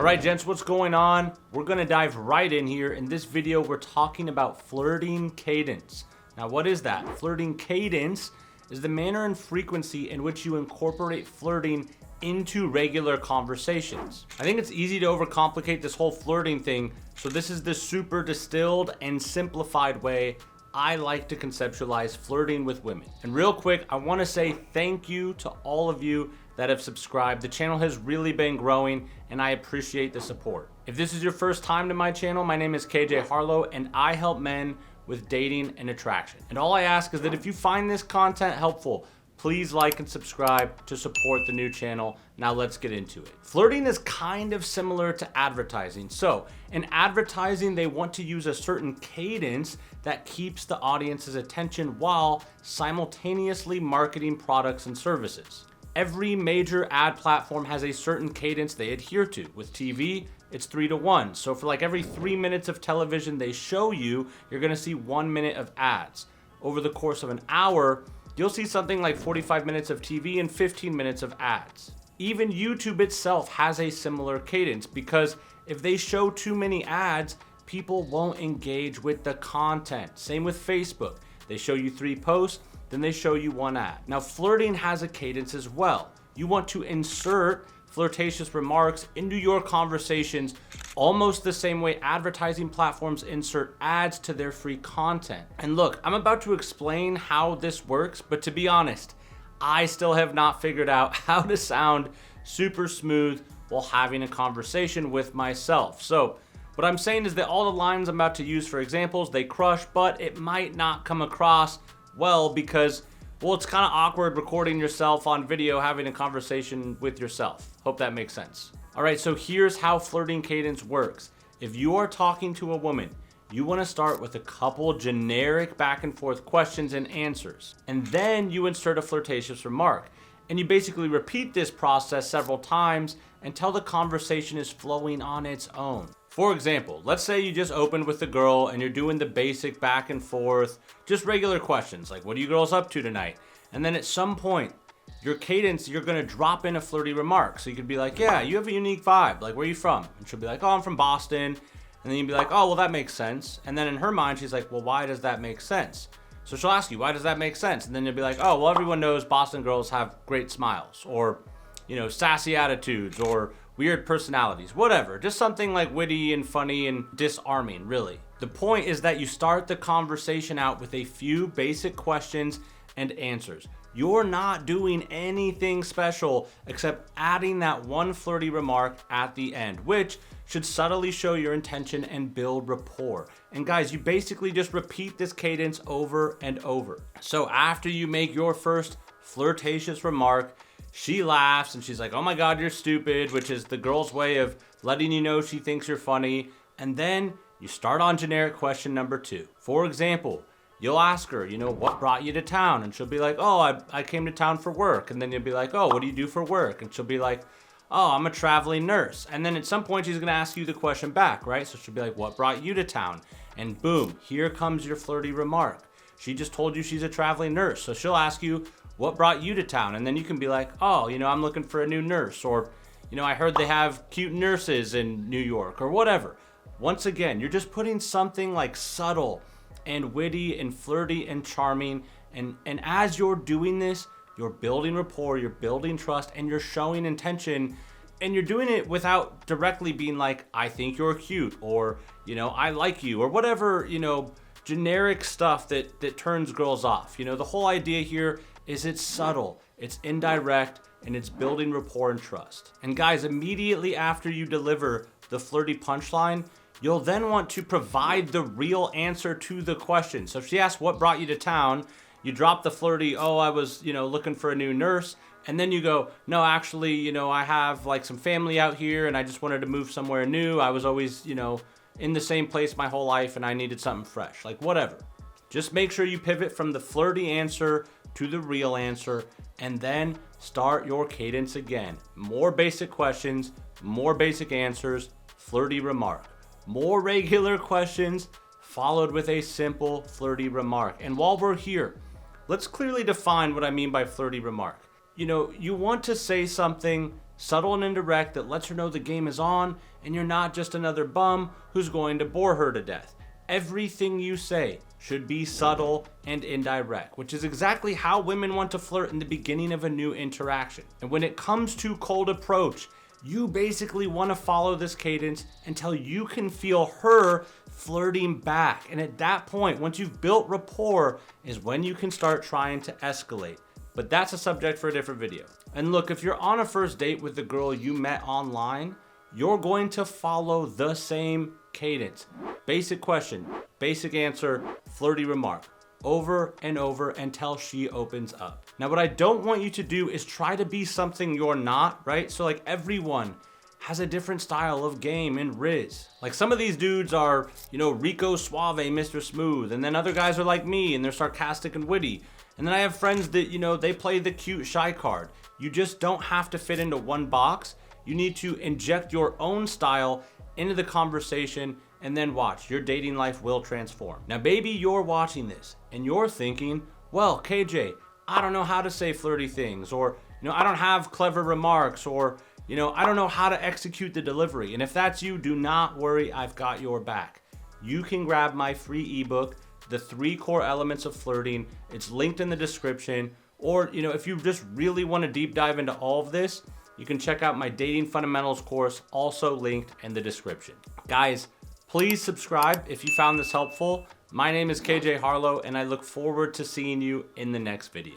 Alright gents, what's going on? We're gonna dive right in here. In this video, we're talking about flirting cadence. Now what is that? Flirting cadence is the manner and frequency in which you incorporate flirting into regular conversations. I think it's easy to overcomplicate this whole flirting thing, so this is the super distilled and simplified way I like to conceptualize flirting with women. And real quick, I want to say thank you to all of you that have subscribed. The channel has really been growing and I appreciate the support. If this is your first time to my channel, my name is KJ Harlow and I help men with dating and attraction. And all I ask is that if you find this content helpful, please like and subscribe to support the new channel. Now let's get into it. Flirting is kind of similar to advertising. So in advertising, they want to use a certain cadence that keeps the audience's attention while simultaneously marketing products and services. Every major ad platform has a certain cadence they adhere to. With TV, it's 3-to-1. So for like every 3 minutes of television they show you, you're gonna see 1 minute of ads. Over the course of an hour, you'll see something like 45 minutes of TV and 15 minutes of ads. Even YouTube itself has a similar cadence because if they show too many ads, people won't engage with the content. Same with Facebook. They show you 3 posts, then they show you 1 ad. Now flirting has a cadence as well. You want to insert flirtatious remarks into your conversations almost the same way advertising platforms insert ads to their free content. And look, I'm about to explain how this works, but to be honest, I still have not figured out how to sound super smooth while having a conversation with myself. So what I'm saying is that all the lines I'm about to use for examples, they crush, but it might not come across well because, well, it's kind of awkward recording yourself on video having a conversation with yourself. Hope that makes sense. All right, so here's how flirting cadence works. If you are talking to a woman, you want to start with a couple generic back and forth questions and answers. And then you insert a flirtatious remark. And you basically repeat this process several times until the conversation is flowing on its own. For example, let's say you just opened with the girl and you're doing the basic back and forth, just regular questions like, what are you girls up to tonight? And then at some point, your cadence, you're gonna drop in a flirty remark. So you could be like, yeah, you have a unique vibe. Like, where are you from? And she'll be like, oh, I'm from Boston. And then you'd be like, oh, well, that makes sense. And then in her mind, she's like, well, why does that make sense? So she'll ask you, why does that make sense? And then you'll be like, oh, well, everyone knows Boston girls have great smiles or, you know, sassy attitudes or weird personalities, whatever. Just something like witty and funny and disarming, really. The point is that you start the conversation out with a few basic questions and answers. You're not doing anything special except adding that one flirty remark at the end, which should subtly show your intention and build rapport. And guys, you basically just repeat this cadence over and over. So after you make your first flirtatious remark, she laughs and she's like, oh my God, you're stupid, which is the girl's way of letting you know she thinks you're funny. And then you start on generic question number 2. For example, you'll ask her, you know, what brought you to town? And she'll be like, oh, I came to town for work. And then you'll be like, oh, what do you do for work? And she'll be like, oh, I'm a traveling nurse. And then at some point she's gonna ask you the question back, right? So she'll be like, what brought you to town? And boom, here comes your flirty remark. She just told you she's a traveling nurse. So she'll ask you, what brought you to town? And then you can be like, oh, you know, I'm looking for a new nurse. Or, you know, I heard they have cute nurses in New York or whatever. Once again, you're just putting something like subtle and witty and flirty and charming. And as you're doing this, you're building rapport, you're building trust, and you're showing intention. And you're doing it without directly being like, I think you're cute, or, you know, I like you, or whatever, you know, generic stuff that turns girls off. You know, the whole idea here is it's subtle, it's indirect, and it's building rapport and trust. And guys, immediately after you deliver the flirty punchline, you'll then want to provide the real answer to the question. So if she asks, what brought you to town? You drop the flirty, oh, I was, you know, looking for a new nurse. And then you go, no, actually, you know, I have like some family out here and I just wanted to move somewhere new. I was always, you know, in the same place my whole life and I needed something fresh, like whatever. Just make sure you pivot from the flirty answer to the real answer and then start your cadence again. More basic questions, more basic answers, flirty remark. More regular questions followed with a simple flirty remark. And while we're here, let's clearly define what I mean by flirty remark. You know, you want to say something subtle and indirect that lets her know the game is on and you're not just another bum who's going to bore her to death. Everything you say should be subtle and indirect, which is exactly how women want to flirt in the beginning of a new interaction. And when it comes to cold approach, you basically want to follow this cadence until you can feel her flirting back. And at that point, once you've built rapport, is when you can start trying to escalate. But that's a subject for a different video. And look, if you're on a first date with the girl you met online, you're going to follow the same cadence. Basic question, basic answer, flirty remark, over and over until she opens up. Now, what I don't want you to do is try to be something you're not, right? So like everyone has a different style of game and riz. Like some of these dudes are, Rico Suave, Mr. Smooth, and then other guys are like me and they're sarcastic and witty. And then I have friends that, they play the cute shy card. You just don't have to fit into one box. You need to inject your own style into the conversation and then watch. Your dating life will transform. Now, baby, you're watching this and you're thinking, well, KJ, I don't know how to say flirty things, or, I don't have clever remarks, or, I don't know how to execute the delivery. And if that's you, do not worry, I've got your back. You can grab my free ebook, The 3 Core Elements of Flirting. It's linked in the description. Or, if you just really want to deep dive into all of this, you can check out my Dating Fundamentals course, also linked in the description. Guys, please subscribe if you found this helpful. My name is KJ Harlow, and I look forward to seeing you in the next video.